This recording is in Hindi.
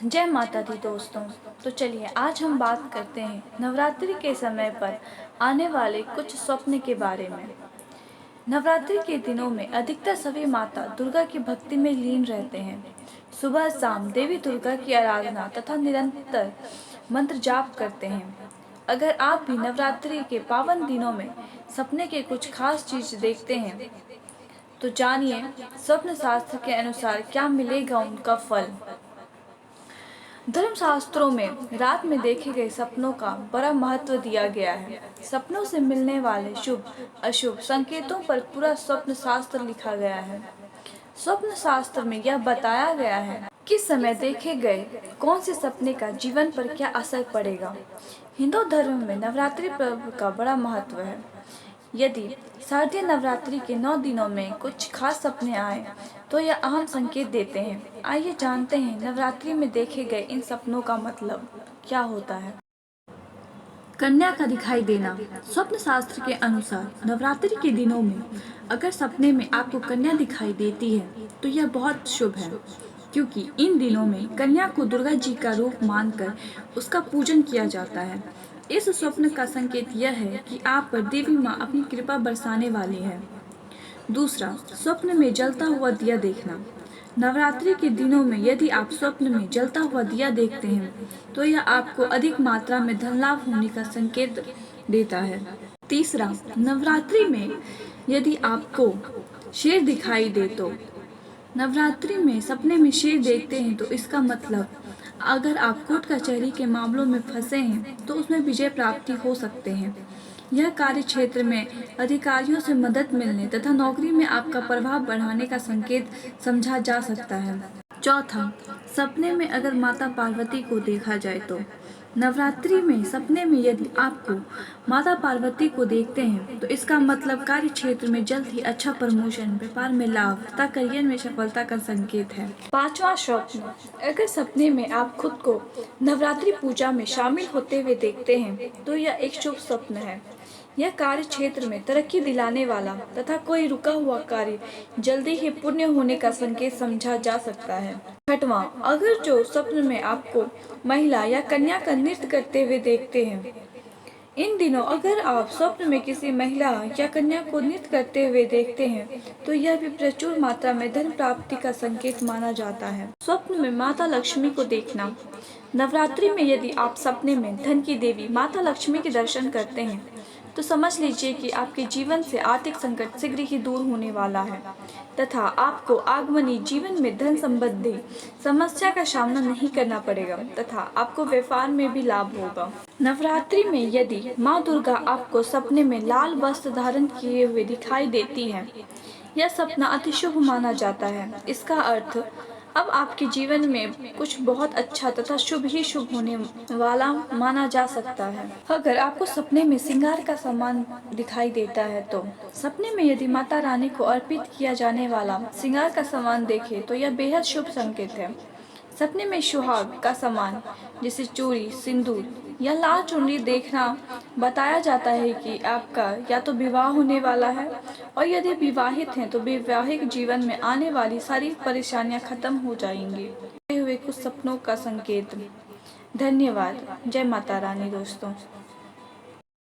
जय माता दी दोस्तों। तो चलिए आज हम बात करते हैं नवरात्रि के समय पर आने वाले कुछ स्वप्न के बारे में। नवरात्रि के दिनों में अधिकतर सभी माता दुर्गा की भक्ति में लीन रहते हैं। सुबह शाम देवी दुर्गा की आराधना तथा निरंतर मंत्र जाप करते हैं। अगर आप भी नवरात्रि के पावन दिनों में सपने के कुछ खास चीज देखते हैं तो जानिए स्वप्न शास्त्र के अनुसार क्या मिलेगा उनका फल। धर्मशास्त्रों में रात में देखे गए सपनों का बड़ा महत्व दिया गया है। सपनों से मिलने वाले शुभ अशुभ संकेतों पर पूरा स्वप्न शास्त्र लिखा गया है। स्वप्न शास्त्र में यह बताया गया है किस समय देखे गए कौन से सपने का जीवन पर क्या असर पड़ेगा। हिंदू धर्म में नवरात्रि पर्व का बड़ा महत्व है। यदि शारदीय नवरात्रि के 9 दिनों में कुछ खास सपने आए तो यह अहम संकेत देते हैं। आइए जानते हैं नवरात्रि में देखे गए इन सपनों का मतलब क्या होता है। कन्या का दिखाई देना। स्वप्न शास्त्र के अनुसार नवरात्रि के दिनों में अगर सपने में आपको कन्या दिखाई देती है तो यह बहुत शुभ है, क्योंकि इन दिनों में कन्या को दुर्गा जी का रूप मानकर उसका पूजन किया जाता है। इस स्वप्न का संकेत यह है कि आप पर देवी माँ अपनी कृपा बरसाने वाली है। दूसरा, स्वप्न में जलता हुआ दिया देखना। नवरात्रि के दिनों में यदि आप स्वप्न में जलता हुआ दिया देखते हैं तो यह आपको अधिक मात्रा में धन लाभ होने का संकेत देता है। तीसरा, नवरात्रि में यदि आपको शेर दिखाई दे तो नवरात्रि में सपने में शेर देखते हैं तो इसका मतलब अगर आप कोर्ट कचहरी के मामलों में फंसे हैं तो उसमें विजय प्राप्ति हो सकते हैं। यह कार्य क्षेत्र में अधिकारियों से मदद मिलने तथा नौकरी में आपका प्रभाव बढ़ाने का संकेत समझा जा सकता है। चौथा, सपने में अगर माता पार्वती को देखा जाए तो नवरात्रि में सपने में यदि आपको माता पार्वती को देखते हैं तो इसका मतलब कार्य क्षेत्र में जल्द ही अच्छा प्रमोशन, व्यापार में लाभ तथा करियर में सफलता का संकेत है। पांचवा स्वप्न, अगर सपने में आप खुद को नवरात्रि पूजा में शामिल होते हुए देखते हैं तो यह एक शुभ स्वप्न है। यह कार्य क्षेत्र में तरक्की दिलाने वाला तथा कोई रुका हुआ कार्य जल्दी ही पूर्ण होने का संकेत समझा जा सकता है। छठवां, अगर जो स्वप्न में आपको महिला या कन्या का नृत्य करते हुए देखते हैं, इन दिनों अगर आप स्वप्न में किसी महिला या कन्या को नृत्य करते हुए देखते हैं तो यह भी प्रचुर मात्रा में धन प्राप्ति का संकेत माना जाता है। स्वप्न में माता लक्ष्मी को देखना। नवरात्रि में यदि आप सपने में धन की देवी माता लक्ष्मी के दर्शन करते हैं तो समझ लीजिए कि आपके जीवन से आर्थिक संकट शीघ्र ही दूर होने वाला है तथा आपको आगमनी जीवन में धन संबंधी समस्या का सामना नहीं करना पड़ेगा तथा आपको व्यापार में भी लाभ होगा। नवरात्रि में यदि माँ दुर्गा आपको सपने में लाल वस्त्र धारण किए हुए दिखाई देती है, यह सपना अति शुभ माना जाता है। इसका अर्थ अब आपके जीवन में कुछ बहुत अच्छा तथा शुभ ही शुभ होने वाला माना जा सकता है। अगर आपको सपने में श्रृंगार का सामान दिखाई देता है तो सपने में यदि माता रानी को अर्पित किया जाने वाला श्रृंगार का सामान देखे तो यह बेहद शुभ संकेत है। सपने में सुहाग का सामान जैसे चूड़ी, सिंदूर या लाल चुनरी देखना बताया जाता है कि आपका या तो विवाह होने वाला है और यदि विवाहित हैं तो वैवाहिक जीवन में आने वाली सारी परेशानियां खत्म हो जाएंगी। हुए कुछ सपनों का संकेत। धन्यवाद। जय माता रानी दोस्तों।